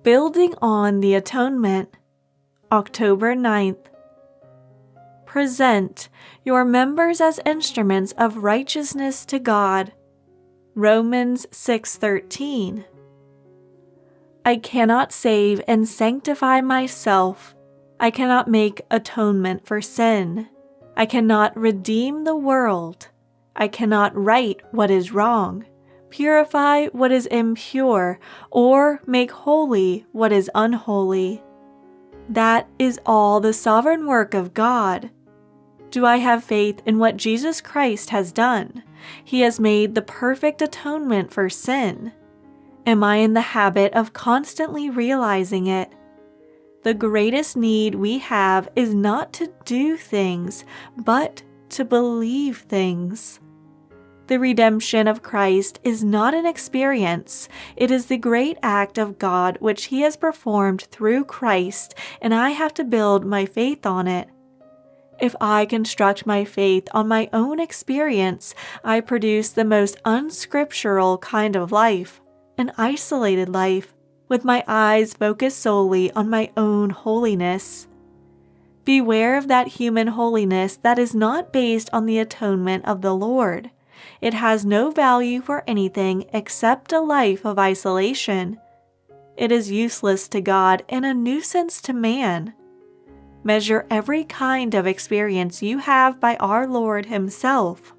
Building on the Atonement, October 9th. Present your members as instruments of righteousness to God. Romans 6:13. I cannot save and sanctify myself. I cannot make atonement for sin. I cannot redeem the world. I cannot right what is wrong, purify what is impure, or make holy what is unholy. That is all the sovereign work of God. Do I have faith in what Jesus Christ has done? He has made the perfect atonement for sin. Am I in the habit of constantly realizing it? The greatest need we have is not to do things, but to believe things. The redemption of Christ is not an experience. It is the great act of God which He has performed through Christ, and I have to build my faith on it. If I construct my faith on my own experience, I produce the most unscriptural kind of life, an isolated life, with my eyes focused solely on my own holiness. Beware of that human holiness that is not based on the atonement of the Lord. It has no value for anything except a life of isolation. It is useless to God and a nuisance to man. Measure every kind of experience you have by our Lord Himself.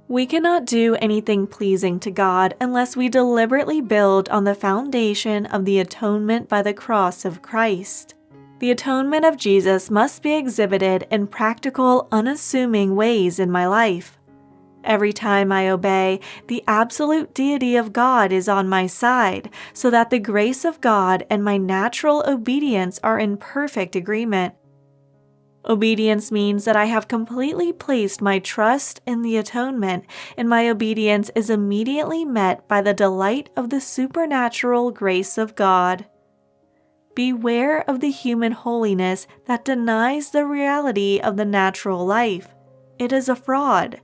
We cannot do anything pleasing to God unless we deliberately build on the foundation of the atonement by the cross of Christ. The atonement of Jesus must be exhibited in practical, unassuming ways in my life. Every time I obey, the absolute deity of God is on my side, so that the grace of God and my natural obedience are in perfect agreement. Obedience means that I have completely placed my trust in the atonement, and my obedience is immediately met by the delight of the supernatural grace of God. Beware of the human holiness that denies the reality of the natural life. It is a fraud.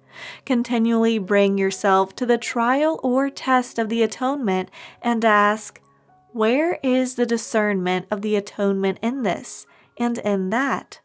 Continually bring yourself to the trial or test of the atonement and ask, where is the discernment of the atonement in this and in that?